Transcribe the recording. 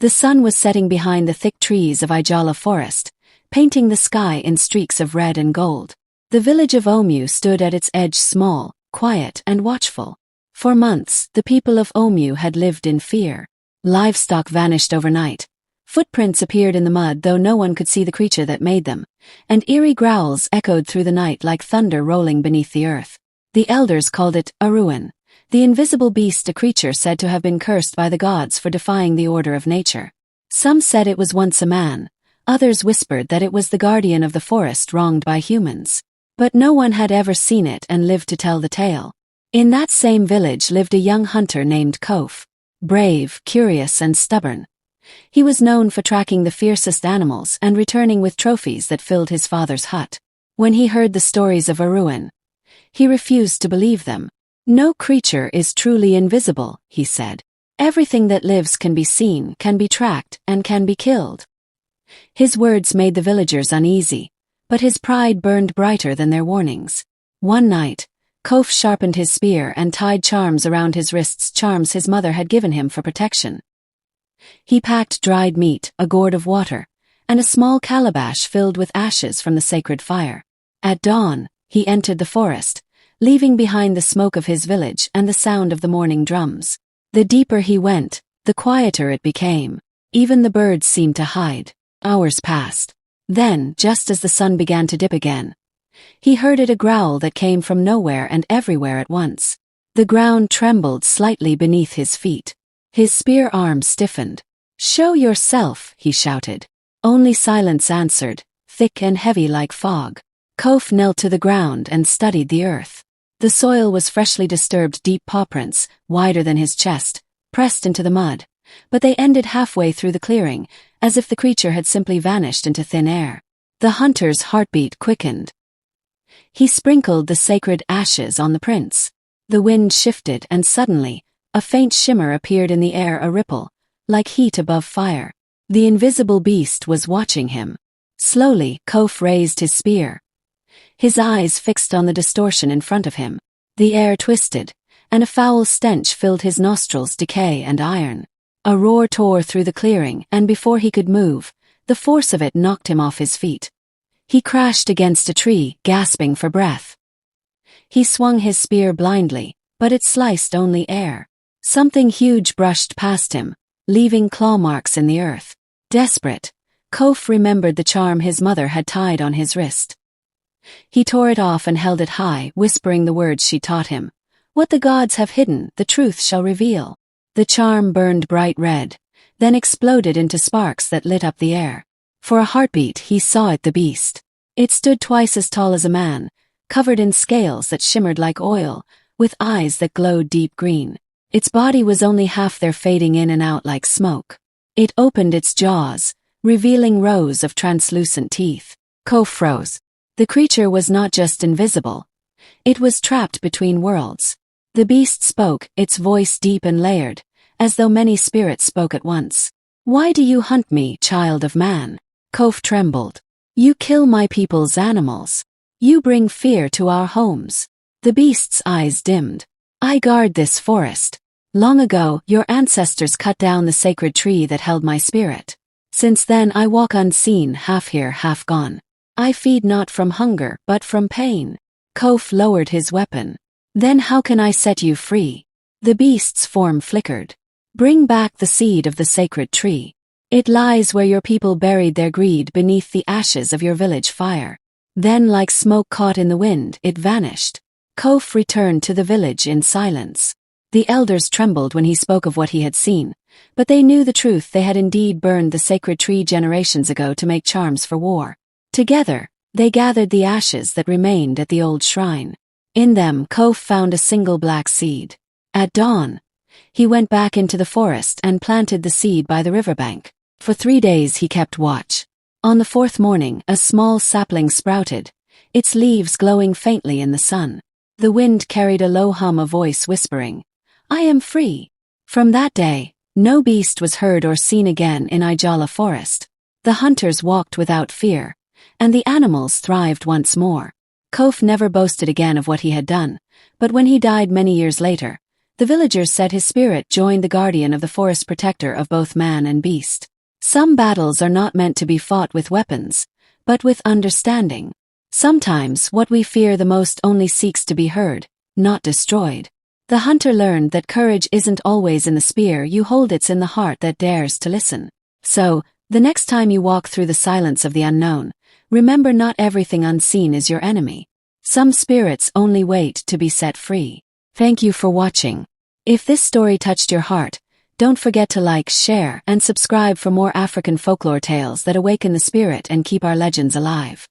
The sun was setting behind the thick trees of Ijala Forest, painting the sky in streaks of red and gold. The village of Omu stood at its edge, small, quiet, and watchful. For months, the people of Omu had lived in fear. Livestock vanished overnight. Footprints appeared in the mud, though no one could see the creature that made them, and eerie growls echoed through the night like thunder rolling beneath the earth. The elders called it Erun, the invisible beast, a creature said to have been cursed by the gods for defying the order of nature. Some said it was once a man, others whispered that it was the guardian of the forest wronged by humans. But no one had ever seen it and lived to tell the tale. In that same village lived a young hunter named Kofe. Brave, curious, and stubborn. He was known for tracking the fiercest animals and returning with trophies that filled his father's hut. When he heard the stories of Erun, he refused to believe them. No creature is truly invisible, he said. Everything that lives can be seen, can be tracked, and can be killed. His words made the villagers uneasy, but his pride burned brighter than their warnings. One night, Kofe sharpened his spear and tied charms around his wrists, charms his mother had given him for protection. He packed dried meat, a gourd of water, and a small calabash filled with ashes from the sacred fire. At dawn, he entered the forest, leaving behind the smoke of his village and the sound of the morning drums. The deeper he went, the quieter it became. Even the birds seemed to hide. Hours passed. Then, just as the sun began to dip again, he heard a growl that came from nowhere and everywhere at once. The ground trembled slightly beneath his feet. His spear arm stiffened. "Show yourself," he shouted. Only silence answered, thick and heavy like fog. Kofe knelt to the ground and studied the earth. The soil was freshly disturbed, deep paw prints, wider than his chest, pressed into the mud, but they ended halfway through the clearing, as if the creature had simply vanished into thin air. The hunter's heartbeat quickened. He sprinkled the sacred ashes on the prints. The wind shifted, and suddenly, a faint shimmer appeared in the air, a ripple, like heat above fire. The invisible beast was watching him. Slowly, Kofe raised his spear, his eyes fixed on the distortion in front of him. The air twisted, and a foul stench filled his nostrils, decay and iron. A roar tore through the clearing, and before he could move, the force of it knocked him off his feet. He crashed against a tree, gasping for breath. He swung his spear blindly, but it sliced only air. Something huge brushed past him, leaving claw marks in the earth. Desperate, Kofe remembered the charm his mother had tied on his wrist. He tore it off and held it high, whispering the words she taught him. "What the gods have hidden, the truth shall reveal." The charm burned bright red, then exploded into sparks that lit up the air. For a heartbeat he saw it, the beast. It stood twice as tall as a man, covered in scales that shimmered like oil, with eyes that glowed deep green. Its body was only half there, fading in and out like smoke. It opened its jaws, revealing rows of translucent teeth. Kofe froze. The creature was not just invisible. It was trapped between worlds. The beast spoke, its voice deep and layered, as though many spirits spoke at once. "Why do you hunt me, child of man?" Kofe trembled. "You kill my people's animals. You bring fear to our homes." The beast's eyes dimmed. "I guard this forest. Long ago, your ancestors cut down the sacred tree that held my spirit. Since then I walk unseen, half here, half gone. I feed not from hunger, but from pain." Kofe lowered his weapon. "Then how can I set you free?" The beast's form flickered. "Bring back the seed of the sacred tree. It lies where your people buried their greed, beneath the ashes of your village fire." Then, like smoke caught in the wind, it vanished. Kofe returned to the village in silence. The elders trembled when he spoke of what he had seen, but they knew the truth. They had indeed burned the sacred tree generations ago to make charms for war. Together, they gathered the ashes that remained at the old shrine. In them, Kofe found a single black seed. At dawn, he went back into the forest and planted the seed by the riverbank. For 3 days he kept watch. On the 4th morning, a small sapling sprouted, its leaves glowing faintly in the sun. The wind carried a low hum, a voice whispering, "I am free." From that day, no beast was heard or seen again in Ijala Forest. The hunters walked without fear, and the animals thrived once more. Kofe never boasted again of what he had done, but when he died many years later, The villagers said his spirit joined the guardian of the forest, protector of both man and beast. Some battles are not meant to be fought with weapons, but with understanding. Sometimes what we fear the most only seeks to be heard, not destroyed. The hunter learned that courage isn't always in the spear you hold, it's in the heart that dares to listen. So, the next time you walk through the silence of the unknown, remember, not everything unseen is your enemy. Some spirits only wait to be set free. Thank you for watching. If this story touched your heart, don't forget to like, share, and subscribe for more African folklore tales that awaken the spirit and keep our legends alive.